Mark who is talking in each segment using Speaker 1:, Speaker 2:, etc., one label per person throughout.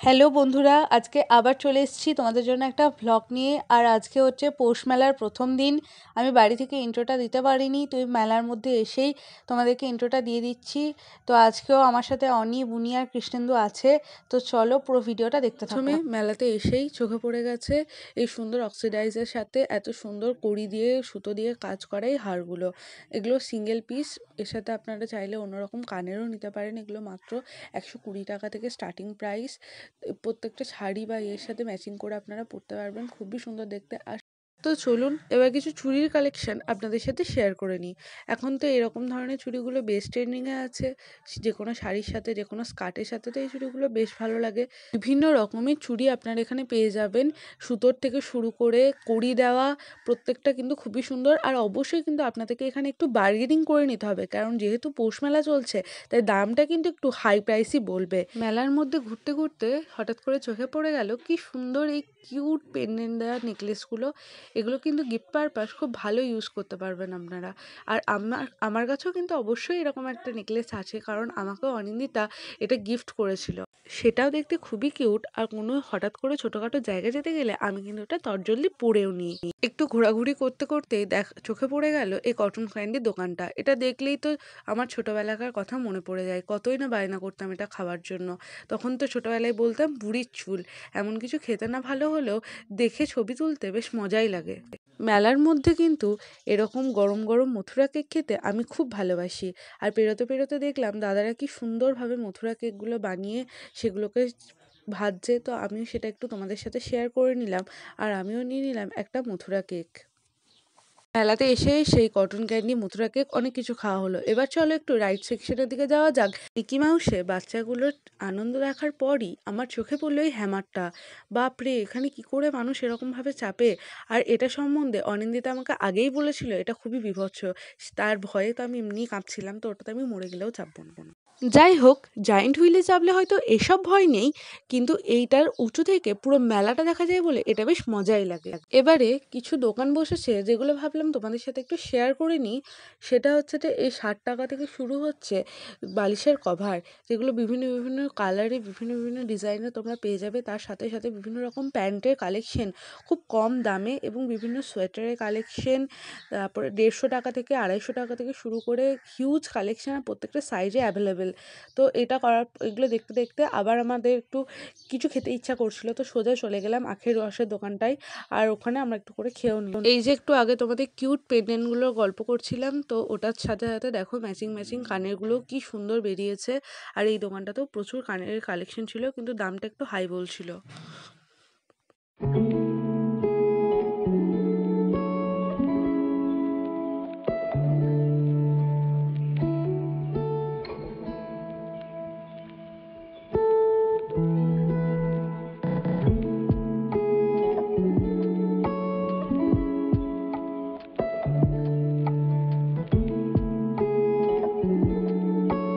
Speaker 1: Hello বন্ধুরা, আজকে আবার চলে এসেছি তোমাদের জন্য একটা ভ্লগ নিয়ে। আর আজকে হচ্ছে পৌষ মেলার প্রথম দিন। আমি বাড়ি থেকে ইন্ট্রোটা দিতে পারিনি, তো এই মেলার মধ্যে এসেই তোমাদেরকে ইন্ট্রোটা দিয়ে দিচ্ছি। তো আজকেও আমার সাথে অনি, বুনি আর কৃষ্ণেন্দু আছে। তো চলো পুরো ভিডিওটা দেখতে থাকো। প্রথমে মেলাতে এসেই চোখে পড়ে গেছে এই সুন্দর অক্সিডাইজের সাথে এত সুন্দর কড়ি দিয়ে সুতো দিয়ে কাজ করা এই হারগুলো। এগুলো সিঙ্গেল পিস, এর সাথে আপনারা চাইলে অন্যরকম কানেরও নিতে পারেন। এগুলো মাত্র 120 টাকা থেকে স্টার্টিং প্রাইস। প্রত্যেকটা শাড়ি বা এর সাথে ম্যাচিং করে আপনারা পরতে পারবেন, খুবই সুন্দর দেখতে। আর তো চলুন এবার কিছু চুড়ির কালেকশন আপনাদের সাথে শেয়ার করে নিই। এখন তো এরকম ধরনের চুড়িগুলো বেশ ট্রেন্ডিংয়ে আছে, যে কোনো শাড়ির সাথে, যে কোনো স্কার্টের সাথে। তো এই চুড়িগুলো বেশ ভালো লাগে। বিভিন্ন রকমের চুড়ি আপনারা এখানে পেয়ে যাবেন, সুতোর থেকে শুরু করে কড়ি দেওয়া, প্রত্যেকটা কিন্তু খুবই সুন্দর। আর অবশ্যই কিন্তু আপনাদেরকে এখানে একটু বার্গেনিং করে নিতে হবে, কারণ যেহেতু পৌষ মেলা চলছে তাই দামটা কিন্তু একটু হাই প্রাইসই বলবে। মেলার মধ্যে ঘুরতে ঘুরতে হঠাৎ করে চোখে পড়ে গেল কি সুন্দর এই কিউট পেন্ডেন্ট দেওয়া নেকলেসগুলো। এগুলো কিন্তু গিফট পারপাস খুব ভালো ইউজ করতে পারবেন আপনারা। আর আমার কাছেও কিন্তু অবশ্যই এরকম একটা নেকলেস আছে, কারণ আমাকেও অনিন্দিতা এটা গিফট করেছিল। সেটাও দেখতে খুবই কিউট। আর কোনো হঠাৎ করে ছোটোখাটো জায়গায় যেতে গেলে আমি কিন্তু ওটা তরজলদি পরেও নিই। একটু ঘোরাঘুরি করতে করতেই চোখে পড়ে গেল এই কটন ক্যান্ডির দোকানটা। এটা দেখলেই তো আমার ছোটোবেলাকার কথা মনে পড়ে যায়। কতই না বায়না করতাম এটা খাওয়ার জন্য। তখন তো ছোটোবেলায় বলতাম বুড়ির চুল। এমন কিছু খেতে না ভালো হলেও দেখে ছবি তুলতে বেশ মজাই লাগে। মেলার মধ্যে কিন্তু এরকম গরম গরম মথুরা কেক খেতে আমি খুব ভালোবাসি। আর পেরোতে পেরোতে দেখলাম দাদারা কি সুন্দরভাবে মথুরা কেকগুলো বানিয়ে সেগুলোকে ভাজছে। তো আমিও সেটা একটু তোমাদের সাথে শেয়ার করে নিলাম। আর আমিও নিয়ে নিলাম একটা মথুরা কেক। মেলাতে এসে সেই কটন ক্যান্ডি, মথুরা কেক, অনেক কিছু খাওয়া হলো। এবার চলো একটু রাইড সেকশনের দিকে যাওয়া যাক। মিকি মাউসে বাচ্চাগুলোর আনন্দ দেখার পরই আমার চোখে পড়লো এই হ্যামারটা। বাপরে, এখানে কি করে মানুষ এরকমভাবে চাপে! আর এটা সম্বন্ধে অনিন্দিতা আমাকে আগেই বলেছিল এটা খুবই বীভৎস। তার ভয়ে তো আমি এমনিই কাঁপছিলাম, তো ওটাতে আমি মরে গেলেও চাপবো না। যাই হোক, জায়েন্ট হুইলে চাপলে হয়তো এসব ভয় নেই, কিন্তু এইটার উঁচু থেকে পুরো মেলাটা দেখা যায় বলে এটা বেশ মজাই লাগে। এবারে কিছু দোকান বসেছে যেগুলো ভাবলাম তোমাদের সাথে একটু শেয়ার করে নিই। সেটা হচ্ছে যে এই 60 টাকা থেকে শুরু হচ্ছে বালিশের কভার, যেগুলো বিভিন্ন বিভিন্ন কালারে, বিভিন্ন বিভিন্ন ডিজাইনে তোমরা পেয়ে যাবে। তার সাথে সাথে বিভিন্ন রকম প্যান্টের কালেকশন খুব কম দামে, এবং বিভিন্ন সোয়েটারের কালেকশন। তারপরে 150 টাকা থেকে 250 টাকা থেকে শুরু করে হিউজ কালেকশন, আর প্রত্যেকটা সাইজে অ্যাভেলেবেল। তো এগুলো দেখতে দেখতে আবার আমাদের একটু কিছু খেতে ইচ্ছা করছিল, তো সোজা চলে গেলাম আখের রসের দোকানটায়। আর ওখানে আমরা একটু করে খেয়েও নিলাম। এই যে একটু আগে তোমাদের কিউট পেন্ডেন্টগুলোর গল্প করছিলাম, তো ওটার সাথে সাথে দেখো ম্যাচিং ম্যাচিং কানেরগুলো কি সুন্দর বেরিয়েছে। আর এই দোকানটাতেও প্রচুর কানের কালেকশন ছিল, কিন্তু দামটা একটু হাই বলছিল।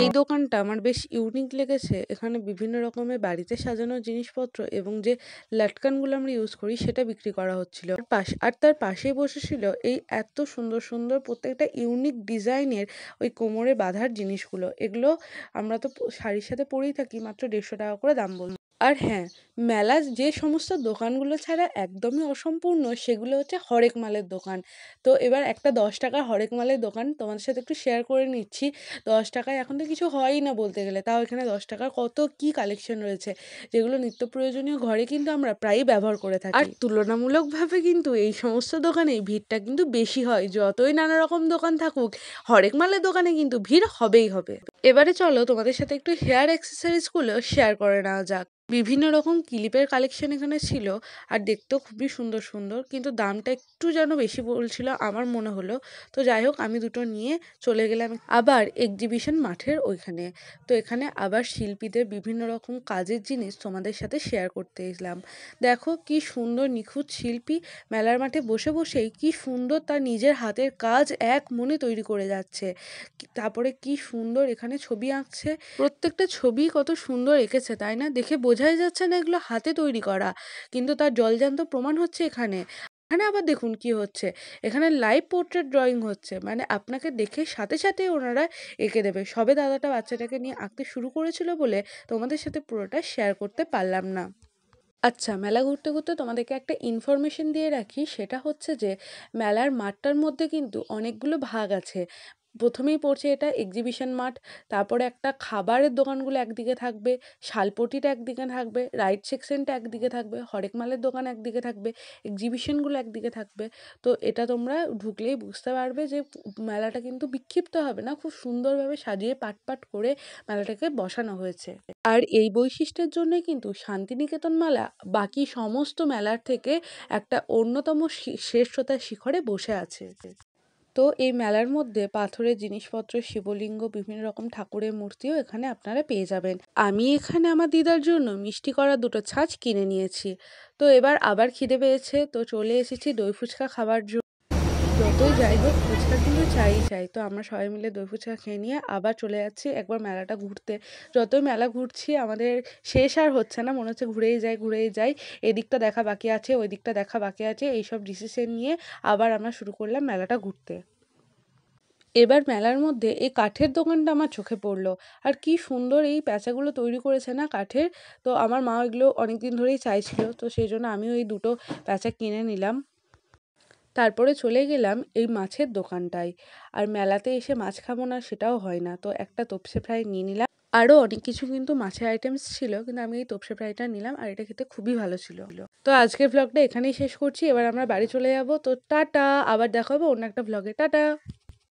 Speaker 1: এই দোকানটা আমার বেশ ইউনিক লেগেছে। এখানে বিভিন্ন রকমের বাড়িতে সাজানোর জিনিসপত্র এবং যে লাটকানগুলো আমরা ইউজ করি সেটা বিক্রি করা হচ্ছিল। আর তার পাশেই বসেছিল এই এত সুন্দর সুন্দর প্রত্যেকটা ইউনিক ডিজাইনের ওই কোমরে বাঁধার জিনিসগুলো। এগুলো আমরা তো শাড়ির সাথে পরেই থাকি, মাত্র 150 টাকা করে দাম বলল। আর হ্যাঁ, মেলার যে সমস্ত দোকানগুলো ছাড়া একদমই অসম্পূর্ণ সেগুলো হচ্ছে হরেক মালের দোকান। তো এবার একটা 10 টাকার হরেক মালের দোকান তোমাদের সাথে একটু শেয়ার করে নিচ্ছি। 10 টাকায় এখন তো কিছু হয়ই না বলতে গেলে, তাও এখানে 10 টাকার কত কি কালেকশন রয়েছে, যেগুলো নিত্য প্রয়োজনীয় ঘরে কিন্তু আমরা প্রায়ই ব্যবহার করে থাকি। আর তুলনামূলকভাবে কিন্তু এই সমস্ত দোকানে ভিড়টা কিন্তু বেশি হয়। যতই নানা রকম দোকান থাকুক, হরেক মালের দোকানে কিন্তু ভিড় হবেই হবে। এবারে চলো তোমাদের সাথে একটু হেয়ার অ্যাক্সেসরিজগুলো শেয়ার করে নেওয়া যাক। বিভিন্ন রকম ক্লিপের কালেকশন এখানে ছিল, আর দেখতেও খুবই সুন্দর সুন্দর, কিন্তু দামটা একটু যেন বেশি বলছিল আমার মনে হলো। তো যাই হোক, আমি দুটো নিয়ে চলে গেলাম আবার এক্সিবিশন মাঠের ওইখানে। তো এখানে আবার শিল্পীদের বিভিন্ন রকম কাজের জিনিস তোমাদের সাথে শেয়ার করতে এলাম। দেখো কি সুন্দর নিখুঁত শিল্পী মেলার মাঠে বসে বসেই কি সুন্দর তার নিজের হাতের কাজ এক মনে তৈরি করে যাচ্ছে। তারপরে কি সুন্দর এখানে ছবি আঁকছে, প্রত্যেকটা ছবি কত সুন্দর এঁকেছে, তাই না? দেখে বোঝাই যাচ্ছে না এগুলো হাতে তৈরি করা, কিন্তু তার জলজ্যান্ত প্রমাণ হচ্ছে এখানে। এখানে আবার দেখুন কি হচ্ছে, এখানে লাইভ পোর্ট্রেট ড্রয়িং হচ্ছে, মানে আপনাকে দেখে সাথে সাথে ওনারা এঁকে দেবে। সবে দাদাটা বাচ্চাটাকে নিয়ে আঁকতে শুরু করেছিল বলে তোমাদের সাথে পুরোটা শেয়ার করতে পারলাম না। আচ্ছা, মেলা ঘুরতে ঘুরতে তোমাদেরকে একটা ইনফরমেশন দিয়ে রাখি, সেটা হচ্ছে যে মেলার মাঠটার মধ্যে কিন্তু অনেকগুলো ভাগ আছে। প্রথমেই পড়ছে এটা এক্সিবিশন মাঠ, তারপরে একটা খাবারের দোকানগুলো একদিকে থাকবে, শালপটিটা একদিকে থাকবে, রাইড সেকশনটা একদিকে থাকবে, হরেক মালের দোকান একদিকে থাকবে, এক্সিবিশনগুলো একদিকে থাকবে। তো এটা তোমরা ঢুকলেই বুঝতে পারবে যে মেলাটা কিন্তু বিক্ষিপ্ত হবে না, খুব সুন্দরভাবে সাজিয়ে পাট পাট করে মেলাটাকে বসানো হয়েছে। আর এই বৈশিষ্ট্যের জন্যই কিন্তু শান্তিনিকেতন মেলা বাকি সমস্ত মেলার থেকে একটা অন্যতম শ্রেষ্ঠতার শিখরে বসে আছে। তো এই মেলার মধ্যে পাথরের জিনিসপত্র, শিবলিঙ্গ, বিভিন্ন রকম ঠাকুরের মূর্তিও এখানে আপনারা পেয়ে যাবেন। আমি এখানে আমার দিদার জন্য মিষ্টি করা 2টো ছাঁচ কিনে নিয়েছি। তো এবার আবার খিদে পেয়েছে, তো চলে এসেছি দই ফুচকা খাবার জন্য। যতই যাই হোক ফুচকা কিন্তু চাই। তো আমরা সবাই মিলে দই ফুচকা খেয়ে নিয়ে আবার চলে যাচ্ছি একবার মেলাটা ঘুরতে। যতই মেলা ঘুরছি আমাদের শেষ আর হচ্ছে না, মনে হচ্ছে ঘুরেই যাই। এদিকটা দেখা বাকি আছে, ওই দিকটা দেখা বাকি আছে, এইসব ডিসিশন নিয়ে আবার আমরা শুরু করলাম মেলাটা ঘুরতে। এবার মেলার মধ্যে এই কাঠের দোকানটা আমার চোখে পড়লো। আর কি সুন্দর এই প্যাঁচাগুলো তৈরি করেছে না কাঠের। তো আমার মা এগুলো অনেকদিন ধরেই চাইছিল, তো সেই জন্য আমিও এই 2টো প্যাঁচা কিনে নিলাম। তারপরে চলে গেলাম এই মাছের দোকানটায়। আর মেলাতে এসে মাছ খাবো না সেটাও হয় না, তো একটা তোপসে ফ্রাই নিয়ে নিলাম। আরও অনেক কিছু কিন্তু মাছের আইটেমস ছিল, কিন্তু আমি এই তোপসে ফ্রাইটা নিলাম, আর এটা খেতে খুবই ভালো ছিল। তো আজকের ভ্লগটা এখানেই শেষ করছি, এবার আমরা বাড়ি চলে যাব। তো টাটা, আবার দেখা হবে অন্য একটা ভ্লগে। টাটা।